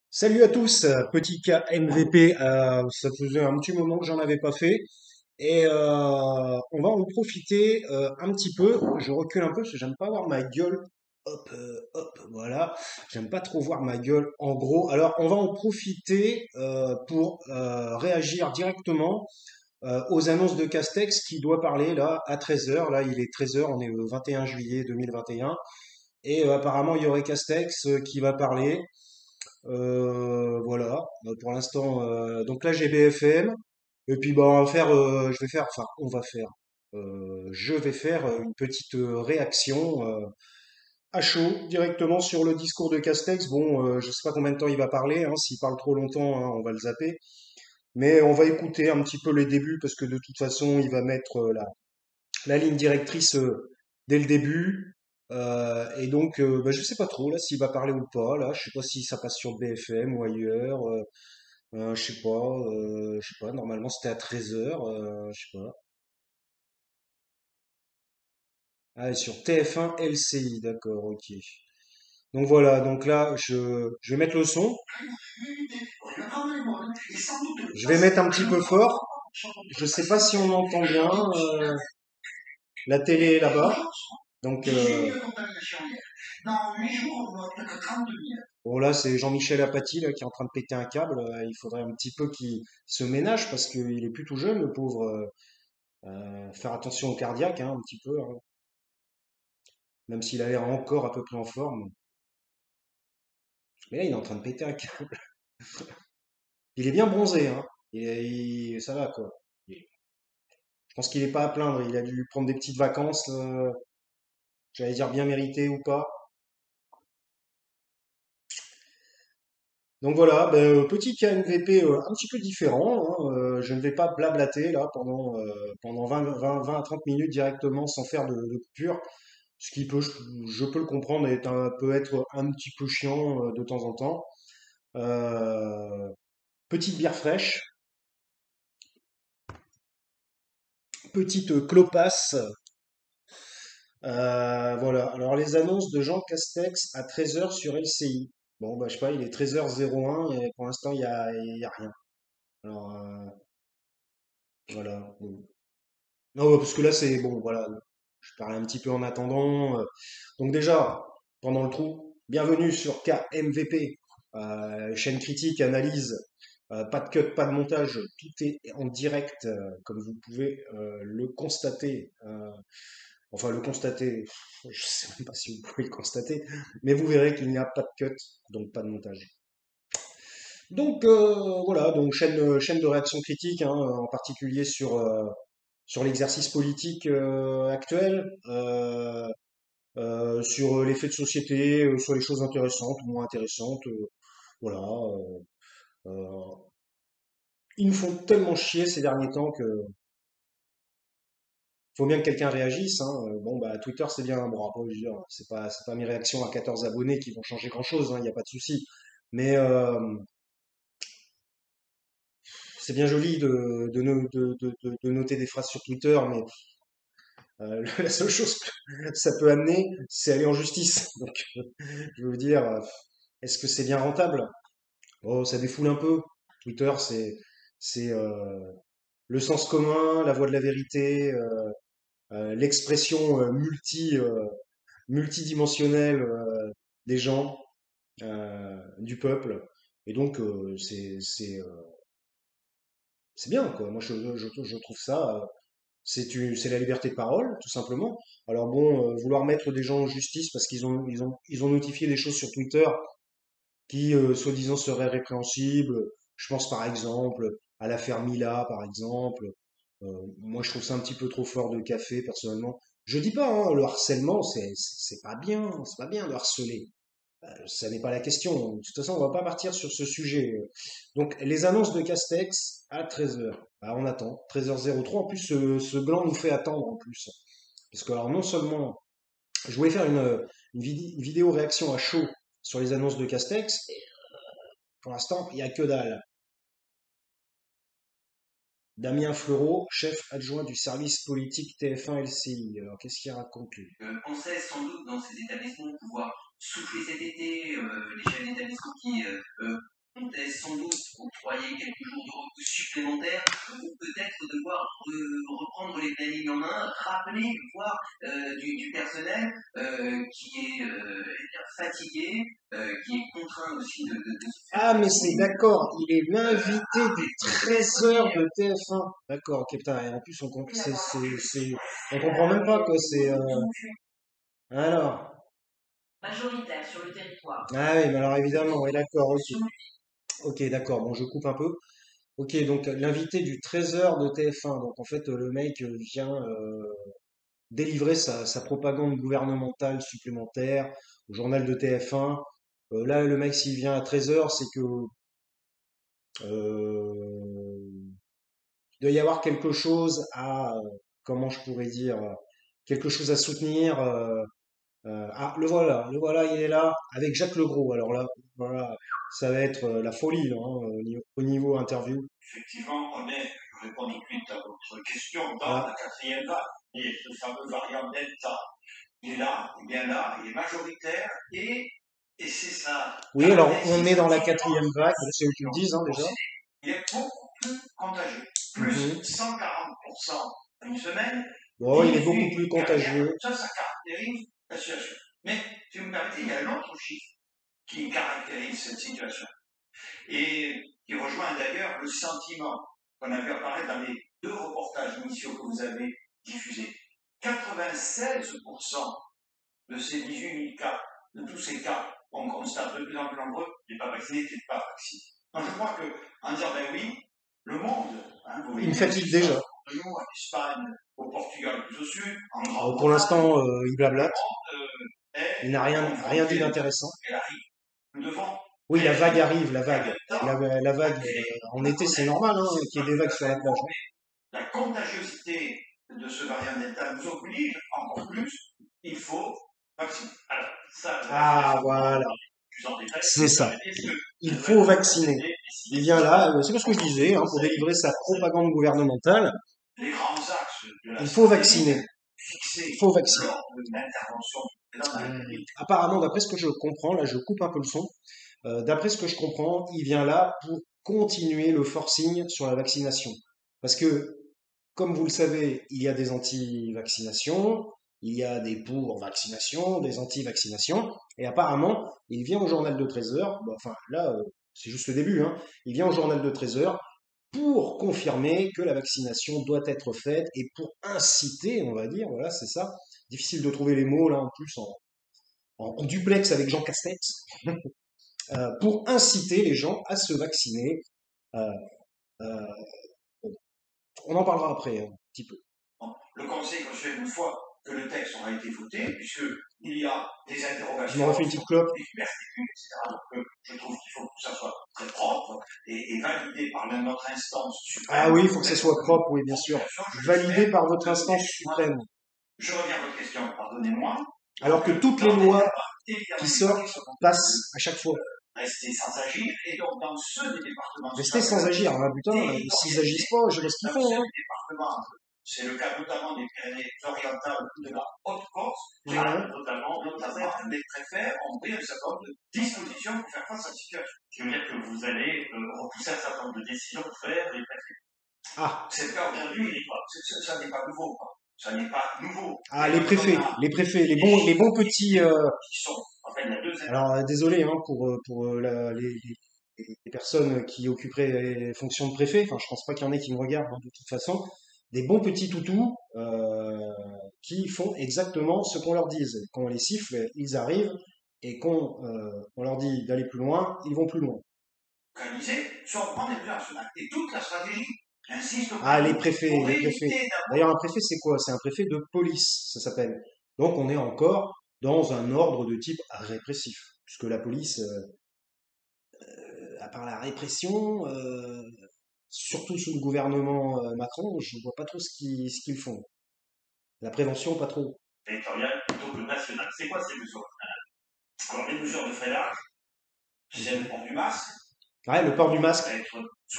Salut à tous, petit cas MVP, ça faisait un petit moment que j'en avais pas fait et on va en profiter un petit peu. Je recule un peu parce que j'aime pas voir ma gueule. Hop, hop, voilà. J'aime pas trop voir ma gueule en gros. Alors on va en profiter pour réagir directement aux annonces de Castex qui doit parler là à 13 heures. Là il est 13 heures, on est le 21 juillet 2021 et apparemment il y aurait Castex qui va parler. Voilà. Pour l'instant, donc là j'ai BFM. Et puis bah je vais faire une petite réaction à chaud directement sur le discours de Castex. Bon, je sais pas combien de temps il va parler. Hein, s'il parle trop longtemps, hein, on va le zapper. Mais on va écouter un petit peu les débuts parce que de toute façon il va mettre la ligne directrice dès le début. Et donc, bah, je sais pas trop là s'il va parler ou pas. Là, je sais pas si ça passe sur BFM ou ailleurs. Je sais pas. Normalement, c'était à 13 heures. Je sais pas. Ah, et sur TF1 LCI, d'accord, ok. Donc voilà. Donc là, je vais mettre le son. Je vais mettre un petit peu fort. Je sais pas si on entend bien. La télé est là-bas. Donc, bon là, c'est Jean-Michel Apathy là, qui est en train de péter un câble. Il faudrait un petit peu qu'il se ménage parce qu'il est plus tout jeune, le pauvre. Faire attention au cardiaque, hein, un petit peu, hein. Même s'il a l'air encore à peu près en forme. Mais là, il est en train de péter un câble. Il est bien bronzé, hein. Ça va, quoi. Je pense qu'il est pas à plaindre. Il a dû prendre des petites vacances, j'allais dire bien méritées ou pas. Donc voilà, ben, petit KMVP un petit peu différent, hein. Je ne vais pas blablater là pendant 20 à 30 minutes directement sans faire de coupure. Ce qui peut, je peux le comprendre, peut être un petit peu chiant de temps en temps. Euh, Petite bière fraîche, petite clopasse. Voilà. Alors les annonces de Jean Castex à 13 heures sur LCI. Bon, bah je sais pas, il est 13h01 et pour l'instant il y a rien. Alors voilà. Bon. Non, ouais, parce que là c'est bon, voilà. Je parlais un petit peu en attendant. Donc déjà, pendant le trou, bienvenue sur KMVP, chaîne critique, analyse, pas de cut, pas de montage, tout est en direct, comme vous pouvez le constater. Enfin, le constater, je sais même pas si vous pouvez le constater, mais vous verrez qu'il n'y a pas de cut, donc pas de montage. Donc voilà, donc chaîne de réaction critique, hein, en particulier sur l'exercice politique actuel, sur les faits de société, sur les choses intéressantes ou moins intéressantes. Voilà. Euh, Ils nous font tellement chier ces derniers temps que faut bien que quelqu'un réagisse, hein. Bon, bah, Twitter, c'est bien. Bon, après, je veux dire, c'est pas mes réactions à 14 abonnés qui vont changer grand-chose, hein, il n'y a pas de souci. Mais c'est bien joli de noter des phrases sur Twitter, mais la seule chose que ça peut amener, c'est aller en justice. Donc, je veux dire, est-ce que c'est bien rentable? Oh, ça défoule un peu. Twitter, c'est le sens commun, la voie de la vérité, l'expression multidimensionnelle des gens, du peuple. Et donc, c'est bien, quoi. Moi, je trouve ça, c'est la liberté de parole, tout simplement. Alors bon, vouloir mettre des gens en justice parce qu'ils ont notifié des choses sur Twitter qui, soi-disant, seraient répréhensibles. Je pense par exemple à l'affaire Mila, par exemple. Moi, je trouve ça un petit peu trop fort de café, personnellement. Je dis pas, hein, le harcèlement, c'est pas bien de harceler. Ça n'est pas la question. De toute façon, on va pas partir sur ce sujet. Donc, les annonces de Castex à 13 heures. Bah, on attend. 13h03. En plus, ce gland nous fait attendre en plus. Parce que, alors, non seulement, je voulais faire une vidéo réaction à chaud sur les annonces de Castex. Et pour l'instant, il n'y a que dalle. Damien Fleureau, chef adjoint du service politique TF1 LCI. Alors, qu'est-ce qu'il raconte lui? souffler cet été, les chefs d'établissement qui comptaient sans doute octroyer quelques jours de repos supplémentaires ou peut-être devoir reprendre les plannings en main, rappeler, voir du personnel qui est eh bien, fatigué, qui est contraint aussi de se faire Ah, mais c'est vacciner. d'accord, il est l'invité du Après, ce que je peux 13h dire, de TF1. D'accord, ok, putain, et en plus, on comprend même pas, quoi, alors. majoritaire sur le territoire. Ah oui, mais alors évidemment, oui, d'accord, ok. Ok, d'accord, bon, je coupe un peu. Ok, donc l'invité du 13h de TF1, donc en fait, le mec vient délivrer sa propagande gouvernementale supplémentaire au journal de TF1. Là, le mec, s'il vient à 13h, c'est que il doit y avoir quelque chose à, comment je pourrais dire, quelque chose à soutenir. Ah, le voilà, il est là, avec Jacques Legros. Alors là, voilà, ça va être la folie, là, hein, au niveau interview. Effectivement, on est, je réponds tout de suite à votre question, dans Voilà. la quatrième vague. Et le fameux variant Delta, il est là, il est bien là, il est majoritaire et c'est sa Oui, alors on caractéristique est dans la différente quatrième vague, c'est eux qui le disent, hein, déjà. considérée. Il est beaucoup plus contagieux, plus Mhm. 140% une semaine, Bon, il est beaucoup 18 plus derrière, contagieux. ça caractérise la situation. Mais si vous me permettez, il y a un autre chiffre qui caractérise cette situation et qui rejoint d'ailleurs le sentiment qu'on a vu apparaître dans les deux reportages initiaux que vous avez diffusés. 96% de ces 18 000 cas, de tous ces cas, on constate de plus en plus nombreux, n'est pas vacciné, n'est pas vacciné. Donc je crois qu'en disant, ben oui, le monde, hein, vous Il voyez me bien ce qui fatigue se passe déjà. autour de nous, en Espagne, au Portugal plus au sud, en Pour Grande-Bretagne, l'instant, il le blablate. monde Il est n'a rien dit confronté, d'intéressant. elle arrive. Nous devons Oui, la vague réagir. arrive, la Et en vague. même temps, La vague, en la été, c'est connaître, normal, hein, c'est qu'il y pas ait des tout vagues à sur fait la plage, nouveau, hein. mais la contagiosité de ce variant Delta nous oblige encore plus, il faut vacciner. Alors, ça, la Ah, vaccination, on va en voilà. parler plus en détail, si C'est vous ça. permettez, parce que Il ça doit faut être vacciner. procédé, Il décidé, vient fixé là, c'est ce que en je disais, hein, pour Conseil délivrer sa français. propagande gouvernementale. Les grands axes de la Il faut stratégie vacciner. Il fixés faut vacciner. lors de l'intervention du président de la République. Apparemment, d'après ce que je comprends, là je coupe un peu le son, d'après ce que je comprends, il vient là pour continuer le forcing sur la vaccination. Parce que, comme vous le savez, il y a des anti-vaccinations, il y a des pour-vaccinations, des anti-vaccinations, et apparemment, il vient au journal de 13h, enfin là, c'est juste le début, hein, il vient au journal de 13h pour confirmer que la vaccination doit être faite et pour inciter, on va dire, voilà, c'est ça. Difficile de trouver les mots là en plus en duplex avec Jean Castex, pour inciter les gens à se vacciner. Euh, euh, on en parlera après, hein, un petit peu. Le Conseil constitutionnel, une fois que le texte aura été voté, puisqu'il y a des Je me interrogations refais une sur petite clope. les libertés, etc. Donc, je trouve qu'il faut que ça soit très propre et validé par notre instance Ah suprême. oui, il faut que ça soit propre, oui, bien sûr. Je Validé l'espère. par votre instance suprême. Je reviens à votre question, pardonnez-moi. Alors Donc, que toutes les dans lois les départements, qui évidemment, sortent passent à chaque fois. rester sans agir, et donc dans ceux des départements, Restez sans agir, hein, putain, s'ils agissent pas, je sais pas ce qu'ils font, hein. départements, c'est le cas notamment des Pyrénées-Orientales ou de la Haute-Corse, Ouais. notamment les préfets ont pris un certain nombre de dispositions pour faire face à cette situation. Ce qui veut dire que vous allez repousser un certain nombre de décisions pour faire les préfets. Ah, C'est le cas aujourd'hui, ça n'est pas nouveau. Ça n'est pas nouveau. ah, les préfets, les bons petits. Qui sont, en fait, la deuxième. Alors, désolé hein, pour les personnes qui occuperaient les fonctions de préfet. Enfin, je pense pas qu'il y en ait qui me regardent hein, de toute façon. Des bons petits toutous qui font exactement ce qu'on leur dise. Quand on les siffle, ils arrivent, et quand on leur dit d'aller plus loin, ils vont plus loin. Organisé, soit on prend des mesures nationales. Et toute la stratégie, j'insiste, Ah, les pour préfets, les préfets. éviter D'ailleurs, un préfet, c'est quoi? C'est un préfet de police, ça s'appelle. Donc, on est encore dans un ordre de type répressif, puisque la police, à part la répression, surtout sous le gouvernement Macron, je ne vois pas trop ce qu'ils font. La prévention, pas trop. Territoriale plutôt que nationale. C'est quoi ces mesures? Alors, les mesures de freinage, c'est le port du masque. Ouais, le port du masque.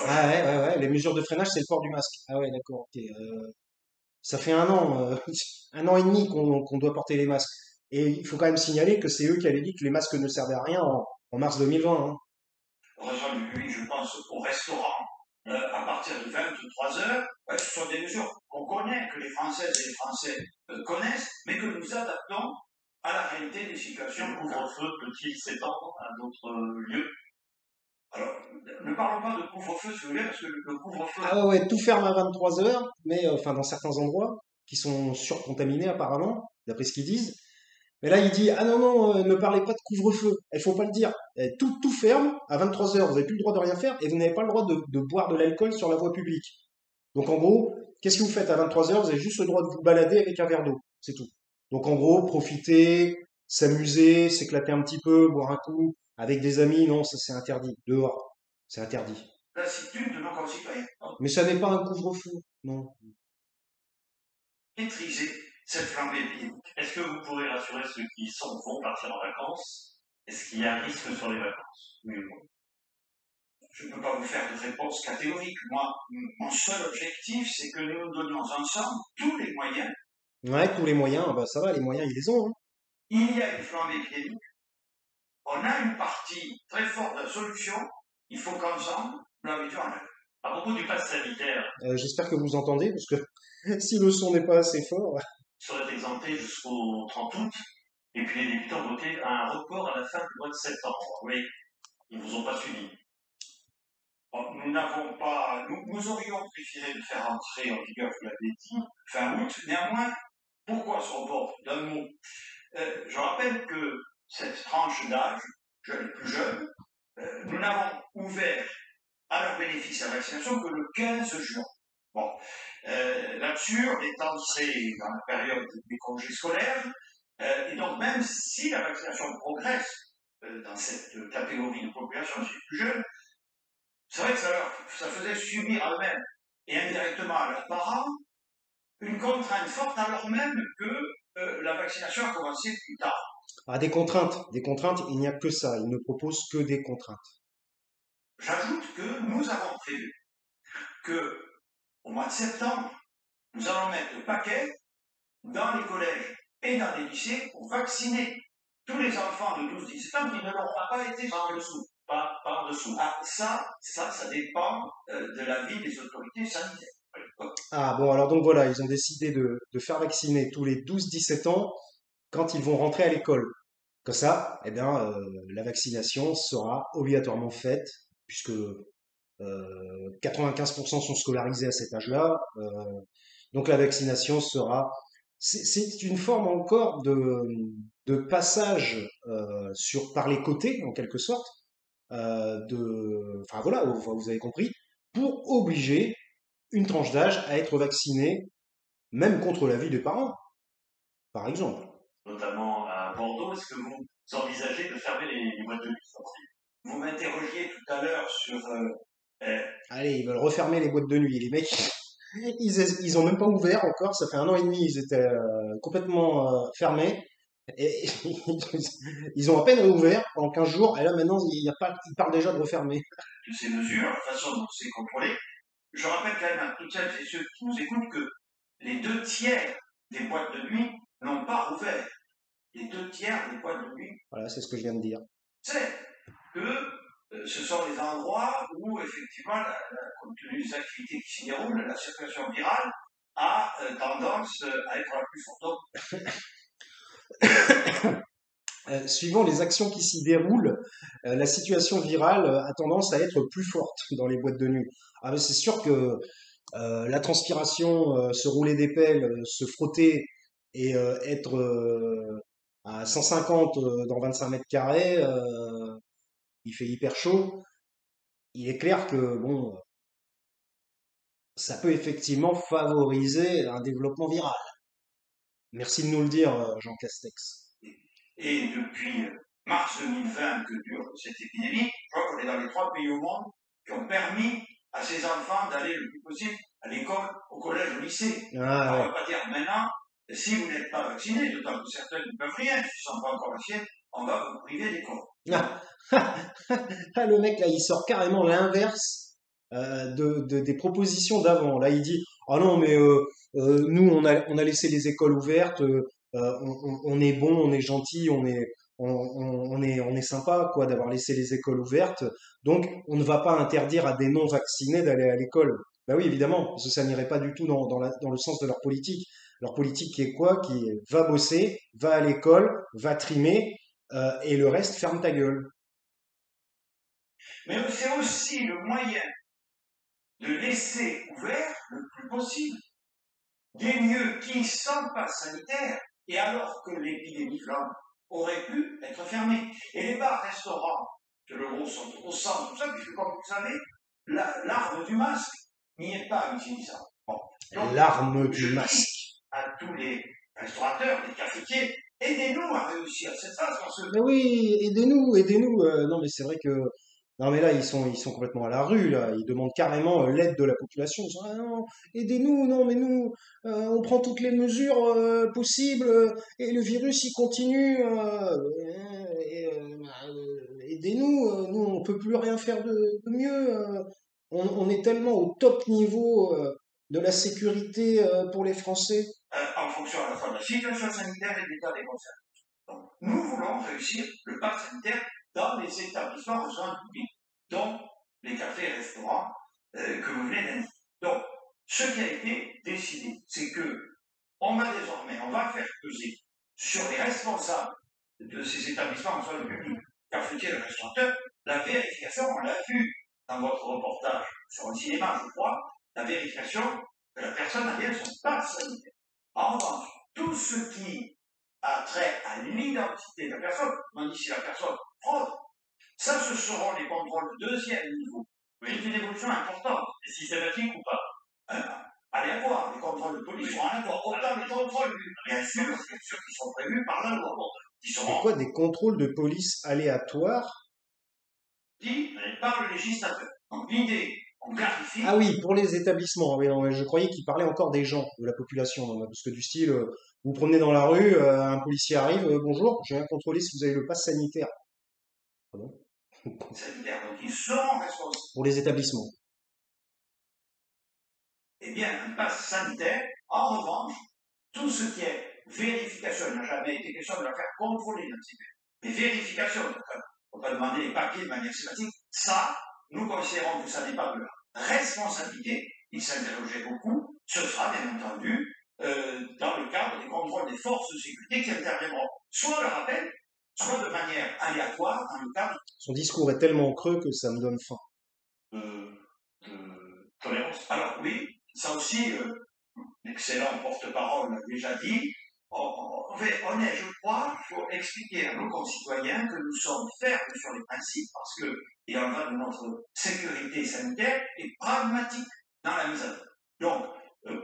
Ah Ah, ouais, les mesures de freinage, c'est le port du masque. Ah ouais, d'accord, ok. Ça fait un an, un an et demi qu'on doit porter les masques. Et il faut quand même signaler que c'est eux qui avaient dit que les masques ne servaient à rien en mars 2020, hein. Le reste du public, je pense, au restaurant, à partir de 23 heures, ce sont des mesures qu'on connaît, que les Françaises et les Français connaissent, mais que nous adaptons à la réalité des situations. Le couvre-feu peut-il s'étendre à d'autres lieux? Alors, ne parlons pas de couvre-feu, si vous voulez, parce que le couvre-feu... Ah ouais, tout ferme à 23 heures, mais enfin dans certains endroits qui sont surcontaminés apparemment, d'après ce qu'ils disent. Mais là, il dit, ah non, non, ne parlez pas de couvre-feu. Il faut pas le dire. Tout ferme à 23 heures. Vous n'avez plus le droit de rien faire et vous n'avez pas le droit de boire de l'alcool sur la voie publique. Donc en gros, qu'est-ce que vous faites à 23 heures? Vous avez juste le droit de vous balader avec un verre d'eau. C'est tout. Donc en gros, profiter, s'amuser, s'éclater un petit peu, boire un coup avec des amis. Non, ça c'est interdit. Dehors. C'est interdit. Lassitude de nos concitoyens. Mais ça n'est pas un couvre-feu. Non. Maîtriser cette flambée épidémique. Est-ce que vous pourrez rassurer ceux qui vont partir en vacances? Est-ce qu'il y a un risque sur les vacances? Oui ou non? Je ne peux pas vous faire de réponse catégorique. Moi, mon seul objectif, c'est que nous nous donnions ensemble tous les moyens. Ouais, tous les moyens, bah ça va, les moyens, ils les ont, hein. Il y a une flambée épidémique. On a une partie très forte de la solution. Il faut qu'ensemble, nous la mettions en œuvre. À propos du pass sanitaire, J'espère que vous entendez, parce que si le son n'est pas assez fort. serait exempté jusqu'au 30 août, et puis les députés ont voté un report à la fin du mois de septembre. Oui, ils ne vous ont pas suivi. Bon, nous n'avons pas, nous aurions préféré le faire entrer en vigueur, vous l'avez dit, fin août. Néanmoins, pourquoi ce report? D'un mot. Je rappelle que cette tranche d'âge, les plus jeunes, nous n'avons ouvert à leur bénéfice la vaccination que le 15 juin. Bon, là-dessus, on est entré dans la période des congés scolaires, et donc même si la vaccination progresse dans cette catégorie de population, chez les plus jeunes, c'est vrai que ça faisait subir à eux-mêmes et indirectement à leurs parents une contrainte forte, alors même que la vaccination a commencé plus tard. Ah, des contraintes, il n'y a que ça, il ne propose que des contraintes. J'ajoute que nous avons prévu que au mois de septembre, nous allons mettre le paquet dans les collèges et dans les lycées pour vacciner tous les enfants de 12-17 ans qui ne l'auront pas été par dessous. Pas en dessous. Ah, ça dépend de l'avis des autorités sanitaires. Ah bon, alors donc voilà, ils ont décidé de faire vacciner tous les 12-17 ans quand ils vont rentrer à l'école. Comme ça, eh bien, la vaccination sera obligatoirement faite, puisque 95% sont scolarisés à cet âge-là. Donc la vaccination sera... C'est une forme encore de passage par les côtés, en quelque sorte, enfin voilà, vous avez compris, pour obliger une tranche d'âge à être vaccinée, même contre l'avis des parents, par exemple. Notamment à Bordeaux, est-ce que vous envisagez de fermer les boîtes de nuit sportives? Vous m'interrogiez tout à l'heure sur... Allez, ils veulent refermer les boîtes de nuit. Les mecs, ils ont même pas ouvert encore. Ça fait 1 an et demi, ils étaient complètement fermés. Et ils ont à peine réouvert pendant 15 jours. Et là, maintenant, ils parlent déjà de refermer. De ces mesures, la façon dont c'est contrôlé. Je rappelle quand même à toutes celles et ceux qui nous écoutent que les 2 tiers des boîtes de nuit n'ont pas rouvert. Les 2 tiers des boîtes de nuit. Voilà, c'est ce que je viens de dire. C'est que ce sont les endroits où, effectivement, compte tenu des activités qui s'y déroulent, la circulation virale a tendance à être la plus forte. Suivant les actions qui s'y déroulent, la situation virale a tendance à être plus forte dans les boîtes de nuit. Ah, mais c'est sûr que la transpiration, se rouler des pelles, se frotter et être à 150 dans 25 mètres carrés, il fait hyper chaud. Il est clair que bon, ça peut effectivement favoriser un développement viral. Merci de nous le dire, Jean Castex. Et depuis mars 2020 que dure cette épidémie, je crois qu'on est dans les 3 pays au monde qui ont permis à ces enfants d'aller le plus possible à l'école, au collège, au lycée. Ah, On ouais. ne va pas dire maintenant, si vous n'êtes pas vacciné, d'autant que certains ne peuvent rien, s'ils ne sont pas encore vaccinés, on va vous priver des cours. Ah, le mec là, il sort carrément l'inverse des propositions d'avant. Là, il dit, ah non, mais nous, on a laissé les écoles ouvertes. on est bon, on est gentil, on est sympa, quoi, d'avoir laissé les écoles ouvertes. Donc, on ne va pas interdire à des non-vaccinés d'aller à l'école. Bah oui, évidemment, parce que ça n'irait pas du tout dans le sens de leur politique. Leur politique qui est quoi? Qui est va bosser, va à l'école, va trimer, et le reste, ferme ta gueule. Mais c'est aussi le moyen de laisser ouvert le plus possible des lieux qui, sans passe sanitaire, et alors que l'épidémie flambe, auraient pu être fermés. Et les bars, restaurants, que le gros sont au centre, tout ça, puisque comme vous le savez, l'arme du masque n'y est pas utilisable. Bon. Donc, L'arme du je masque. dis à tous les restaurateurs, les cafetiers, aidez-nous à réussir cette phase, parce que Mais oui, aidez-nous, aidez-nous. Non, mais c'est vrai que. Non, mais là, ils sont complètement à la rue, là. Ils demandent carrément l'aide de la population. Ils sont, ah non, aidez-nous, non, mais nous, on prend toutes les mesures possibles et le virus, il continue. Aidez-nous, nous, on peut plus rien faire de mieux. On est tellement au top niveau de la sécurité pour les Français. en fonction à la fois de la situation sanitaire et de l'état des concerts. Donc, nous voulons réussir le pass sanitaire dans les établissements recevant du public, dont les cafés et restaurants que vous venez d'indiquer. Donc, ce qui a été décidé, c'est que on va faire peser sur les responsables de ces établissements recevant du public, cafetiers et restaurateurs, la vérification, on l'a vu dans votre reportage sur le cinéma, je crois, la vérification que la personne a bien son pass sanitaire. En revanche, tout ce qui a trait à l'identité de la personne, on dit si la personne fraude, ça, ce seront les contrôles de deuxième niveau. C'est une évolution importante. Et systématique ou pas? Aléatoire, les contrôles de police seront aléatoires. Autant les contrôles, bien sûr, qui sont prévus par la loi. Qui C'est seront quoi des contrôles de police aléatoires? dit par le législateur. Donc l'idée, on clarifie. Ah oui, pour les établissements. Oui, non, mais je croyais qu'il parlait encore des gens, de la population. Non, parce que du style, vous promenez dans la rue, un policier arrive, bonjour, je viens contrôler si vous avez le pass sanitaire. Pardon. Sanitaire, donc ils seront responsables. Pour les établissements. Eh bien, un pass sanitaire, en revanche, tout ce qui est vérification, il n'a jamais été question de la faire contrôler dans ces pays. Mais vérification, on ne peut pas demander les papiers de manière systématique, ça, nous considérons que ça n'est pas de la responsabilité, il s'interrogeait beaucoup, ce sera bien entendu dans le cadre des contrôles des forces de sécurité qui interviendront, soit à le rappel, soit de manière aléatoire dans le cadre Son discours est tellement creux que ça me donne faim. de tolérance. Alors oui, ça aussi, l'excellent porte-parole l'a déjà dit, on est, je crois, il faut expliquer à nos concitoyens que nous sommes fermes sur les principes parce que il en va de notre sécurité sanitaire et pragmatique dans la mise en œuvre. Donc,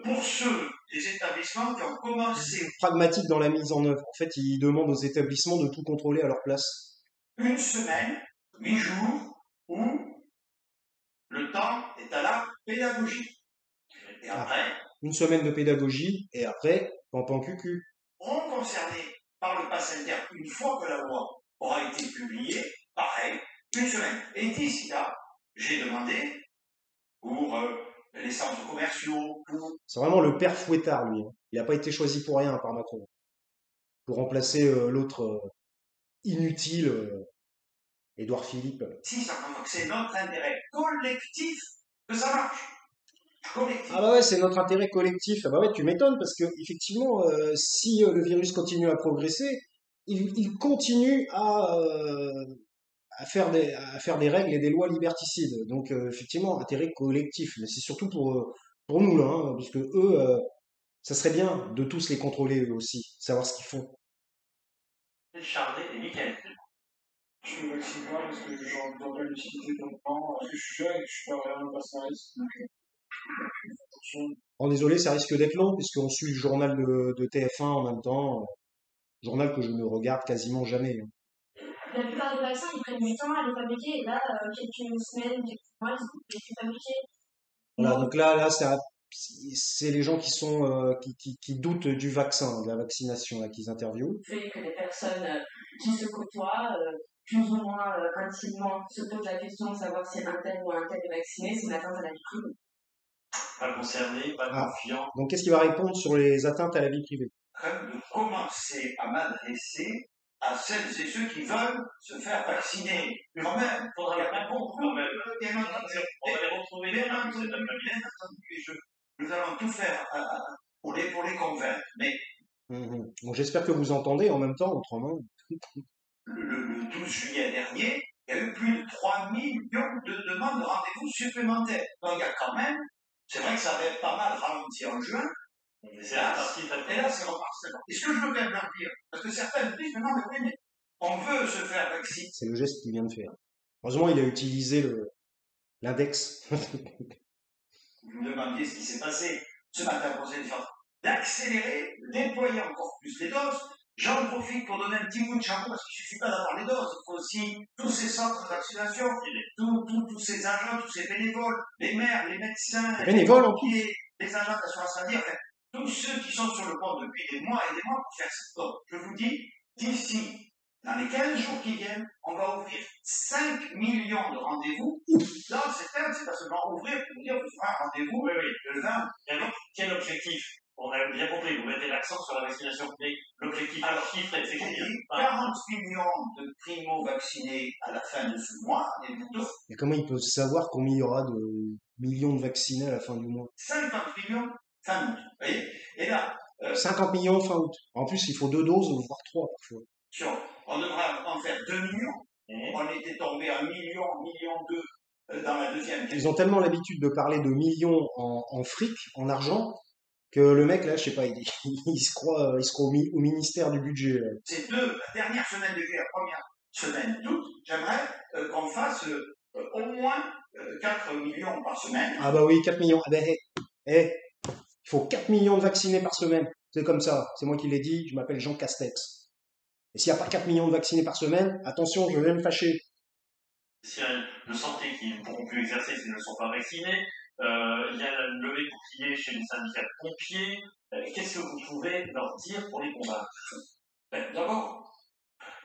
pour ceux des établissements qui ont commencé Pragmatique dans la mise en œuvre. En fait, il demande aux établissements de tout contrôler à leur place. une semaine, 8 jours, où le temps est à la pédagogie. Et après, Une semaine de pédagogie, et après, pampan cucu. seront concernés par le pass sanitaire une fois que la loi aura été publiée, pareil, une semaine. Et d'ici là, j'ai demandé pour les centres commerciaux, pour C'est vraiment le père Fouettard, lui. Hein. Il n'a pas été choisi pour rien par Macron. Pour remplacer l'autre inutile, Édouard Philippe. si ça donc c'est notre intérêt collectif que ça marche. Collectif. Ah bah ouais, c'est notre intérêt collectif. Ah bah ouais, tu m'étonnes parce que effectivement, si le virus continue à progresser, il continue à faire des règles et des lois liberticides. Donc effectivement, intérêt collectif. Mais c'est surtout pour nous là, hein, parce que eux, ça serait bien de tous les contrôler eux aussi, savoir ce qu'ils font. Charlet et Mickaël. Je suis vacciné parce que j'en vois pas l'utilité longtemps, parce que je suis jeune et que je suis pas vraiment passé à risque. Donc, attention. Oh, désolé, ça risque d'être long puisqu'on suit le journal de TF1 en même temps, journal que je ne regarde quasiment jamais. Hein. La plupart des vaccins, ils prennent du temps à les fabriquer, et là, quelques semaines, quelques mois, ils ont été fabriqués. Voilà, donc là, c'est les gens qui sont qui doutent du vaccin, de la vaccination, là, qu'ils interviewent. Le fait que les personnes qui se côtoient, plus ou moins intimement, se posent la question de savoir si un tel ou un tel est vacciné, c'est une atteinte à la vie privée. Pas concerné, pas Ah. confiant. Donc qu'est-ce qu'il va répondre sur les atteintes à la vie privée? quand même de commencer à m'adresser à celles et ceux qui veulent se faire vacciner. Quand même, il faudra bien comprendre. Bien entendu, On va les retrouver bien dans entendu, cet après-midi. bien entendu, nous allons tout faire pour les convaincre. Mais Bon, j'espère que vous entendez en même temps, autrement. le 12 juillet dernier, il y a eu plus de 3 millions de demandes de rendez-vous supplémentaires. Donc il y a quand même, c'est vrai que ça avait pas mal ralenti en juin, Mais c'est la partie et là c'est reparti. Et ce que je veux bien leur dire, parce que certains me disent, mais non, mais oui, mais on veut se faire vacciner. C'est le geste qu'il vient de faire. Heureusement, il a utilisé l'index. Vous me demandiez ce qui s'est passé ce matin au Conseil des finances, d'accélérer, de déployer encore plus les doses. J'en profite pour donner un petit coup de chapeau parce qu'il ne suffit pas d'avoir les doses, il faut aussi tous ces centres de vaccination, tous ces agents, tous ces bénévoles, les maires, les médecins, Les bénévoles, en pompiers, les agents d'assurance maladie, enfin, tous ceux qui sont sur le pont depuis des mois et des mois pour faire ça. Donc, je vous dis, d'ici, dans les 15 jours qui viennent, on va ouvrir 5 millions de rendez-vous. Là, c'est pas seulement ouvrir pour dire, vous ferez un rendez-vous le 20. Et alors, quel objectif? On a bien compris, vous mettez l'accent sur la vaccination, mais l'objectif chiffré, c'est J'ai combien? dit 40 millions de primo-vaccinés à la fin de ce mois, et bientôt Et comment ils peuvent savoir combien il y aura de millions de vaccinés à la fin du mois? 50 millions fin août. Vous voyez? Et là, 50 millions fin août. En plus, il faut 2 doses, voire 3 parfois. on devra en faire 2 millions. On était tombé à 1 million, 1,2 million dans la deuxième. Ils ont tellement l'habitude de parler de millions en fric, en argent, que le mec, là, je sais pas, il se croit au ministère du budget. Là. Ces la dernière semaine de juillet, la première semaine d'août, j'aimerais qu'on fasse au moins 4 millions par semaine. Ah bah oui, 4 millions. Ah ben, il faut 4 millions de vaccinés par semaine. C'est comme ça. C'est moi qui l'ai dit. Je m'appelle Jean Castex. Et s'il n'y a pas 4 millions de vaccinés par semaine, attention, je vais me fâcher. S'il y a de santé qui ne pourront plus exercer s'ils ne sont pas vaccinés, il y a une levée de bouclier chez les syndicats de pompiers. Qu'est-ce que vous pouvez leur dire pour les combattre? D'abord,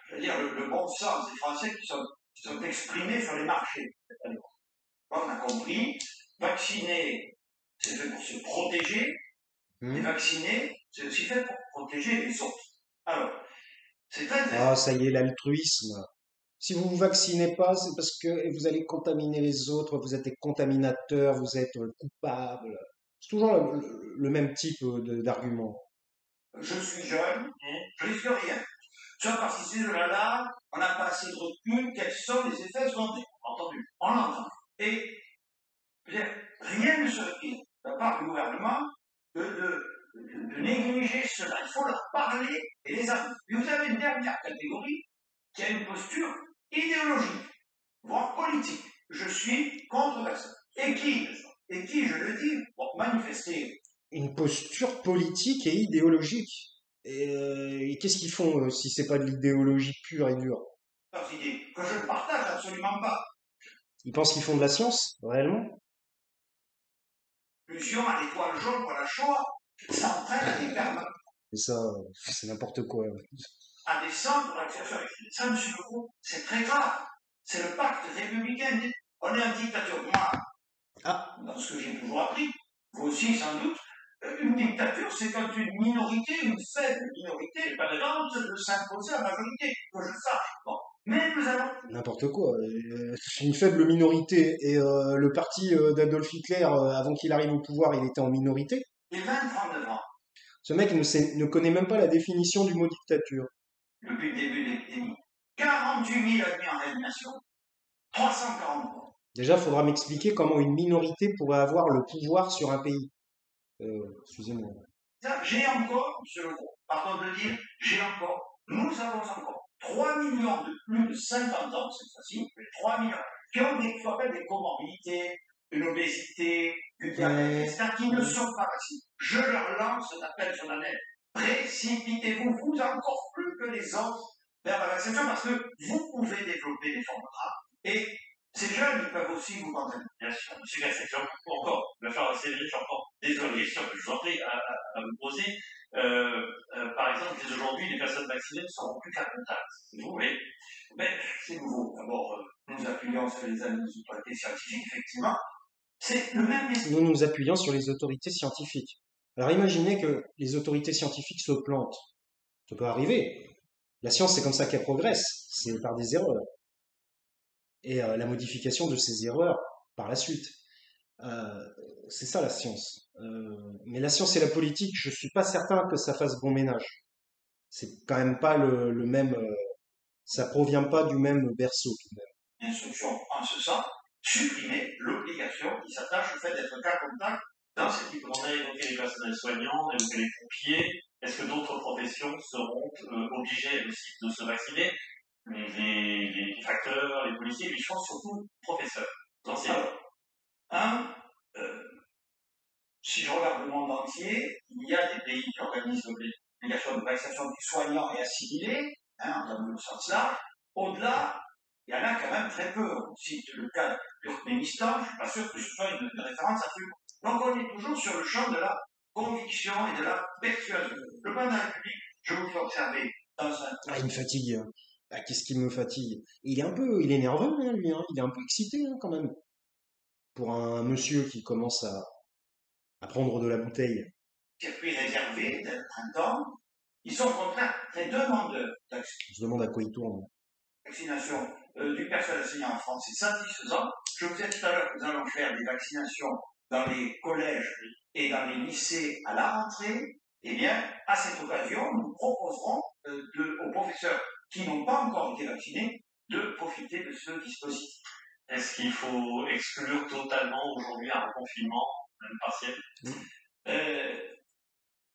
je veux dire, le bon sens des Français qui sont exprimés sur les marchés. On a compris, vacciner, c'est fait pour se protéger, et vacciner, c'est aussi fait pour protéger les autres. Alors, c'est très intéressant. Ah, ça y est, l'altruisme. Si vous vous vaccinez pas, c'est parce que vous allez contaminer les autres, vous êtes des contaminateurs, vous êtes coupables. C'est toujours le même type d'argument. Je suis jeune, je risque rien. Soit parce qu'ici, là, on n'a pas assez de recul, quels sont les effets secondaires. Entendu. On l'entend. Et, je veux dire, rien ne serait pire de la part du gouvernement que de négliger cela. Il faut leur parler et les appuyer. Puis vous avez une dernière catégorie qui a une posture idéologique, voire politique. Je suis contre ça. Et qui, je le dis, pour manifester. Une posture politique et idéologique. Et qu'est-ce qu'ils font si c'est pas de l'idéologie pure et dure? Leurs idées, que je ne partage absolument pas. Ils pensent qu'ils font de la science, réellement? Allusion à l'étoile jaune pour la Shoah, ça entraîne à des permanents. Et ça, c'est n'importe quoi. À des centres d'accession. Ça, M. Legault, c'est très grave. C'est le pacte républicain. On est en dictature. Moi, dans ce que j'ai toujours appris, vous aussi sans doute, une dictature, c'est quand une minorité, une faible minorité, tente de s'imposer à la majorité, que je sache. Bon. Mais nous allons. N'importe quoi. Une faible minorité. Et le parti d'Adolf Hitler, avant qu'il arrive au pouvoir, il était en minorité. Il y a 29 ans. Ce mec ne connaît même pas la définition du mot dictature. Depuis le début de l'épidémie. 48 000 admis en réanimation. 340 morts. Déjà, il faudra m'expliquer comment une minorité pourrait avoir le pouvoir sur un pays. Excusez-moi. J'ai encore, M. Legault, pardon de le dire, nous avons encore 3 millions de plus de 50 ans cette fois-ci, 3 millions, qui ont ce qu'on appelle des comorbidités, une obésité, du diabète, etc., qui ne sont pas vaccinés. Je leur lance un appel solennel. Précipitez-vous, vous encore plus que les autres, vers la vaccination, parce que vous pouvez développer des formes graves. Et ces jeunes, ils peuvent aussi vous contaminer. Bien sûr, M. Gasset, encore, il va falloir accélérer, j'ai encore des autres questions que je vous en prie à vous poser. Par exemple, dès aujourd'hui, les personnes vaccinées ne seront plus qu'à contact. Vous voyez? Mais c'est nouveau. D'abord, nous appuyons sur les autorités scientifiques, effectivement. C'est le même message. Nous nous appuyons sur les autorités scientifiques. Alors imaginez que les autorités scientifiques se plantent. Ça peut arriver. La science, c'est comme ça qu'elle progresse, c'est par des erreurs. Et la modification de ces erreurs par la suite. Euh, c'est ça la science. Mais la science et la politique, je suis pas certain que ça fasse bon ménage. C'est quand même pas le même. Ça provient pas du même berceau tout de même. Instruction en ce sens, supprimer l'obligation qui s'attache au fait d'être cas contact dans cette type. On a évoqué les personnels soignants, on a évoqué les pompiers. Est-ce que d'autres professions seront obligées aussi de se vacciner? Les facteurs, les policiers, mais je pense surtout professeurs, enseignants. Alors, si je regarde le monde entier, il y a des pays qui organisent l'obligation de vaccination des soignants et assimilés, dans le sens large. Au-delà, il y en a quand même très peu. On cite le cas de Turkménistan, je ne suis pas sûr que ce soit une référence absolue. Donc on est toujours sur le champ de la conviction et de la persuasion. Le président de la République, je vous fais observer dans un... Ah, il me fatigue. Ah, qu'est-ce qui me fatigue? Il est nerveux, hein, lui, hein. Il est un peu excité, hein, quand même. Pour un monsieur qui commence à prendre de la bouteille. circuit réservé d'un printemps, ils sont au contraire très demandeurs On se demande à quoi il tourne. vaccination du personnel enseignant en France est satisfaisant. Je vous ai dit tout à l'heure que nous allons faire des vaccinations dans les collèges et dans les lycées à la rentrée. Eh bien, à cette occasion, nous proposerons aux professeurs qui n'ont pas encore été vaccinés de profiter de ce dispositif. Est-ce qu'il faut exclure totalement aujourd'hui un reconfinement, même partiel?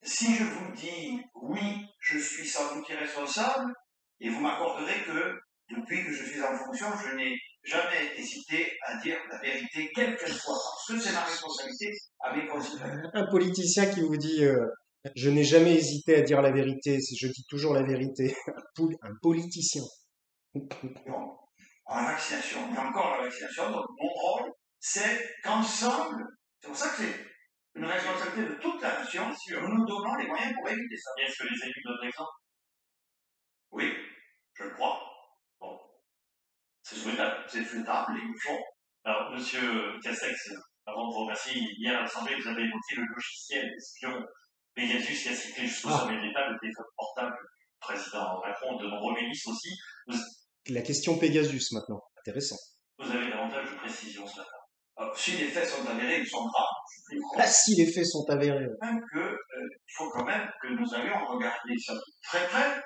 Si je vous dis oui, je suis sans doute irresponsable, et vous m'accorderez que depuis que je suis en fonction, je n'ai jamais hésité à dire la vérité, quelle qu'elle soit, parce que c'est ma responsabilité à mes concitoyens. Un politicien qui vous dit je n'ai jamais hésité à dire la vérité, je dis toujours la vérité. Un politicien. Bon, en vaccination, et encore la vaccination, donc mon rôle, c'est qu'ensemble, c'est pour ça que c'est une responsabilité de toute la nation, si nous nous donnons les moyens pour éviter ça. Et est-ce que les élus donnent l'exemple? Oui, je le crois. Bon, c'est souhaitable. C'est faisable, et ils le font. Alors, monsieur Castex, avant de vous remercier, hier à l'Assemblée, vous avez évoqué le logiciel espion Pegasus qui a cyclé jusqu'au sommet de l'État, le téléphone portable du président Macron, de nombreux ministres aussi. La question Pegasus maintenant. Intéressant. Vous avez davantage de précisions ce matin. Alors, si les faits sont avérés, ils sont graves. Ah, si les faits sont avérés. Même que, il faut quand même que nous allions regarder ça de très près,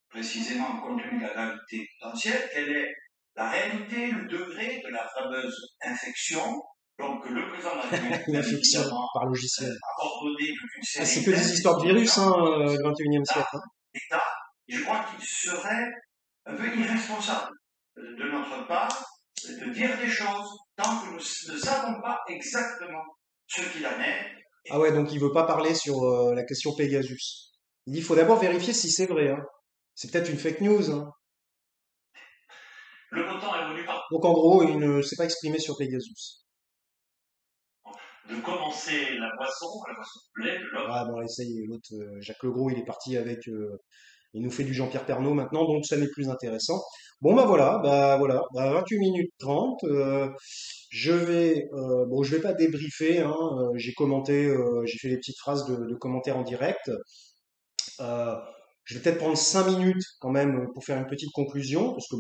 précisément compte tenu de la gravité potentielle, quelle est la réalité, le degré de la fameuse infection. Donc, le président de la République, L'infection par logiciel. a ordonné toute une série Ah, c'est que des histoires de virus, hein, le 21e siècle. Hein. l'État, et je crois qu'il serait un peu irresponsable de notre part de dire des choses tant que nous ne savons pas exactement ce qu'il en est. Ah ouais, donc il veut pas parler sur la question Pegasus. Il dit il faut d'abord vérifier si c'est vrai. Hein. C'est peut-être une fake news. Hein. Le votant est venu par... Donc en gros, il ne s'est pas exprimé sur Pegasus. De commencer la boisson de lait, de l'homme. Ah bon, essaye, l'autre, Jacques Legros, il est parti avec... il nous fait du Jean-Pierre Pernaut maintenant, donc ça n'est plus intéressant. Bon bah voilà, 28 minutes 30. Je vais pas débriefer, hein, j'ai commenté, j'ai fait des petites phrases de commentaires en direct. Euh, je vais peut-être prendre 5 minutes quand même pour faire une petite conclusion, parce que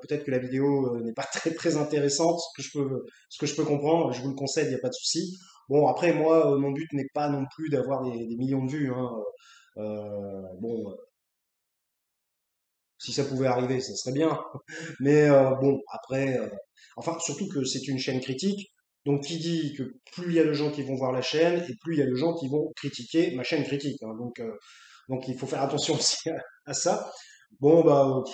peut-être que la vidéo n'est pas très très intéressante, ce que je peux comprendre, je vous le concède, il n'y a pas de souci. Bon, après, moi, mon but n'est pas non plus d'avoir des millions de vues, hein. Bon, si ça pouvait arriver, ça serait bien. Mais bon, après, enfin, surtout que c'est une chaîne critique. Donc, qui dit que plus il y a de gens qui vont voir la chaîne, et plus il y a de gens qui vont critiquer ma chaîne critique. Hein. Donc, il faut faire attention aussi à ça. Bon,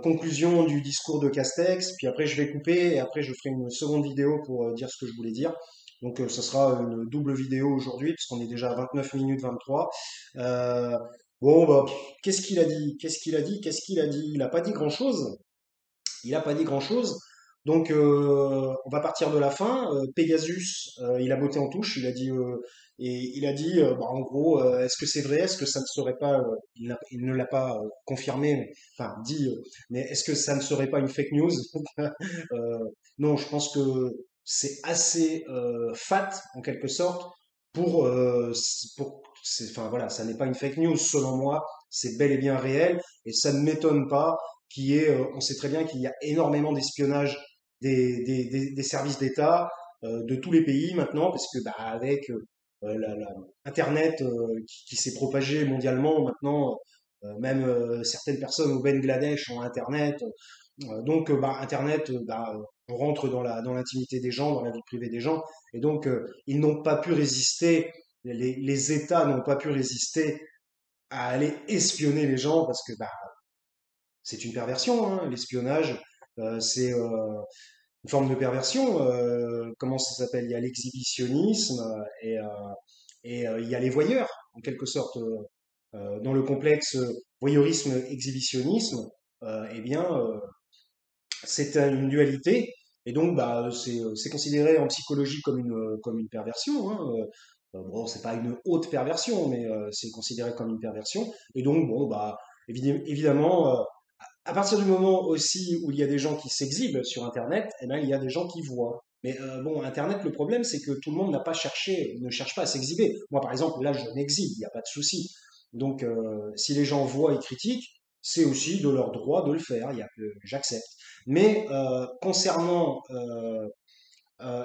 conclusion du discours de Castex, puis après je vais couper, et après je ferai une seconde vidéo pour dire ce que je voulais dire. Donc, ce sera une double vidéo aujourd'hui, puisqu'on est déjà à 29 minutes 23. Bon, qu'est-ce qu'il a dit? Qu'est-ce qu'il a dit? Qu'est-ce qu'il a dit? Il n'a pas dit grand-chose. Il n'a pas dit grand-chose. Donc, on va partir de la fin. Pegasus, il a botté en touche. Il a dit, en gros, est-ce que c'est vrai? Est-ce que ça ne serait pas, il ne l'a pas confirmé, enfin dit, mais est-ce que ça ne serait pas une fake news? Non, je pense que c'est assez fat en quelque sorte enfin voilà, ça n'est pas une fake news selon moi, c'est bel et bien réel et ça ne m'étonne pas on sait très bien qu'il y a énormément d'espionnage des services d'État de tous les pays maintenant, parce que bah, avec Internet qui s'est propagé mondialement maintenant, même certaines personnes au Bangladesh ont Internet. Donc, Internet, on rentre dans l'intimité des gens, dans la vie privée des gens, et donc ils n'ont pas pu résister, les États n'ont pas pu résister à aller espionner les gens parce que c'est une perversion, hein, l'espionnage, c'est une forme de perversion. Comment ça s'appelle? Il y a l'exhibitionnisme et il y a les voyeurs, en quelque sorte. Dans le complexe voyeurisme-exhibitionnisme, eh bien, c'est une dualité, et donc c'est considéré en psychologie comme une perversion. Hein. Bon, c'est pas une haute perversion, mais c'est considéré comme une perversion. Et donc, bon, évidemment, à partir du moment aussi où il y a des gens qui s'exhibent sur Internet, eh ben, il y a des gens qui voient. Mais bon, Internet, le problème, c'est que tout le monde ne cherche pas à s'exhiber. Moi, par exemple, là, je m'exhibe, il n'y a pas de souci. Donc, si les gens voient et critiquent, c'est aussi de leur droit de le faire. J'accepte. Mais concernant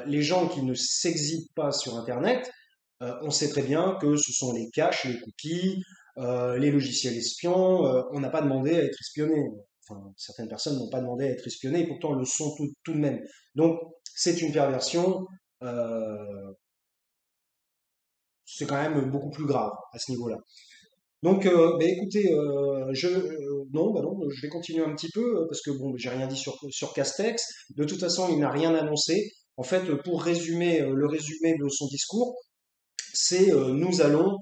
les gens qui ne s'exhibent pas sur Internet, on sait très bien que ce sont les caches, les cookies, les logiciels espions. On n'a pas demandé à être espionné. Enfin, certaines personnes n'ont pas demandé à être espionnées, et pourtant le sont tout de même. Donc, c'est une perversion. euh, c'est quand même beaucoup plus grave à ce niveau-là. Donc, écoutez, non, je vais continuer un petit peu parce que bon, j'ai rien dit sur Castex. De toute façon, il n'a rien annoncé. En fait, pour résumer, le résumé de son discours, c'est nous allons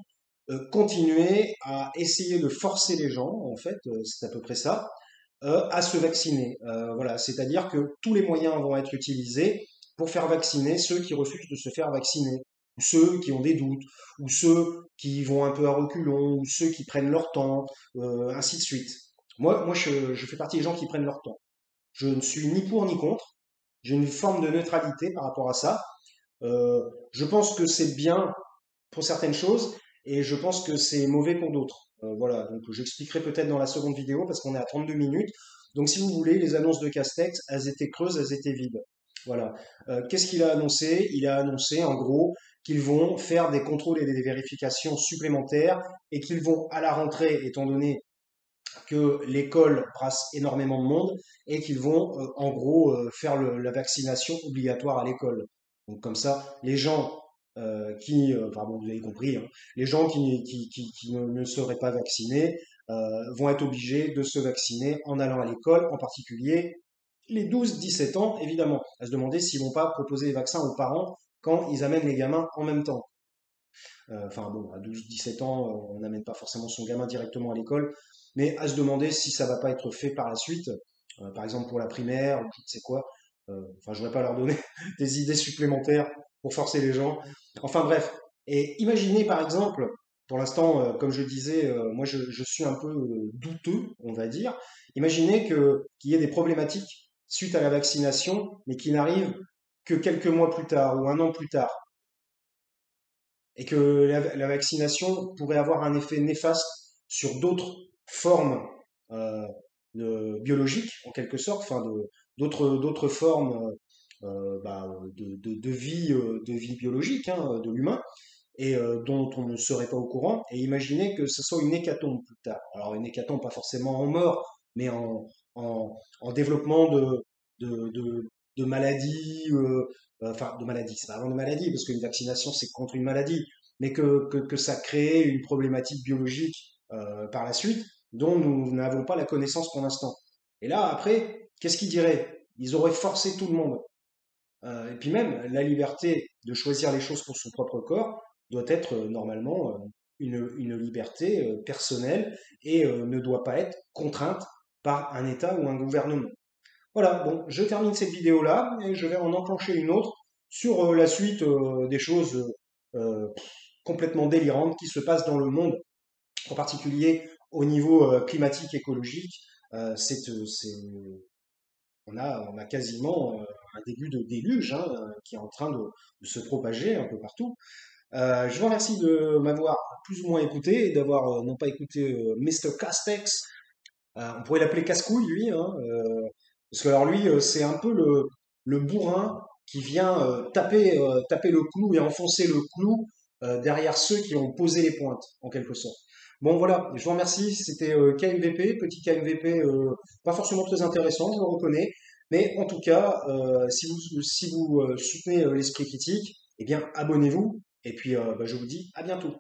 continuer à essayer de forcer les gens, en fait, c'est à peu près ça, à se vacciner. Voilà, c'est-à-dire que tous les moyens vont être utilisés pour faire vacciner ceux qui refusent de se faire vacciner, ou ceux qui ont des doutes, ou ceux qui vont un peu à reculons, ou ceux qui prennent leur temps, ainsi de suite. Moi, je fais partie des gens qui prennent leur temps. Je ne suis ni pour ni contre. J'ai une forme de neutralité par rapport à ça. Je pense que c'est bien pour certaines choses et je pense que c'est mauvais pour d'autres. Voilà, donc j'expliquerai peut-être dans la seconde vidéo parce qu'on est à 32 minutes. Donc si vous voulez, les annonces de Castex, elles étaient creuses, elles étaient vides. Voilà. Qu'est-ce qu'il a annoncé? Il a annoncé en gros qu'ils vont faire des contrôles et des vérifications supplémentaires et qu'ils vont à la rentrée, étant donné que l'école brasse énormément de monde, et qu'ils vont en gros faire la vaccination obligatoire à l'école. Donc comme ça, les gens enfin bon, vous avez compris, hein, les gens qui ne seraient pas vaccinés vont être obligés de se vacciner en allant à l'école, en particulier les 12-17 ans, évidemment, à se demander s'ils vont pas proposer les vaccins aux parents quand ils amènent les gamins en même temps. Enfin bon, à 12-17 ans, on n'amène pas forcément son gamin directement à l'école, mais à se demander si ça va pas être fait par la suite, par exemple pour la primaire, ou je ne sais quoi. Enfin, je voudrais pas leur donner des idées supplémentaires pour forcer les gens. Enfin bref. Et imaginez par exemple, pour l'instant, comme je disais, moi je suis un peu douteux, on va dire. Imaginez qu'il y ait des problématiques suite à la vaccination, mais qui n'arrivent que quelques mois plus tard ou un an plus tard et que la vaccination pourrait avoir un effet néfaste sur d'autres formes euh, biologiques, en quelque sorte, enfin d'autres formes de vie biologique, hein, de l'humain, et dont on ne serait pas au courant. Et imaginez que ce soit une hécatombe plus tard. Alors une hécatombe, pas forcément en mort, mais en développement de, de, de maladies, enfin de maladies, c'est pas vraiment de maladies, parce qu'une vaccination c'est contre une maladie, mais que ça crée une problématique biologique par la suite dont nous n'avons pas la connaissance pour l'instant. Et là, après, qu'est-ce qu'ils diraient? Ils auraient forcé tout le monde. Et puis même, la liberté de choisir les choses pour son propre corps doit être normalement une liberté personnelle et ne doit pas être contrainte par un État ou un gouvernement. Voilà, bon, je termine cette vidéo-là et je vais en enclencher une autre sur la suite des choses euh, complètement délirantes qui se passent dans le monde, en particulier au niveau climatique, écologique. On a quasiment un début de déluge hein, qui est en train de se propager un peu partout. Je vous remercie de m'avoir plus ou moins écouté et d'avoir non pas écouté Mr. Castex. On pourrait l'appeler casse-couille, lui, hein, parce que alors lui, c'est un peu le bourrin qui vient taper le clou et enfoncer le clou derrière ceux qui ont posé les pointes, en quelque sorte. Bon, voilà, je vous remercie. C'était KMVP, petit KMVP, pas forcément très intéressant, je le reconnais. Mais en tout cas, si vous soutenez l'esprit critique, eh bien, abonnez-vous. Et puis, bah, je vous dis à bientôt.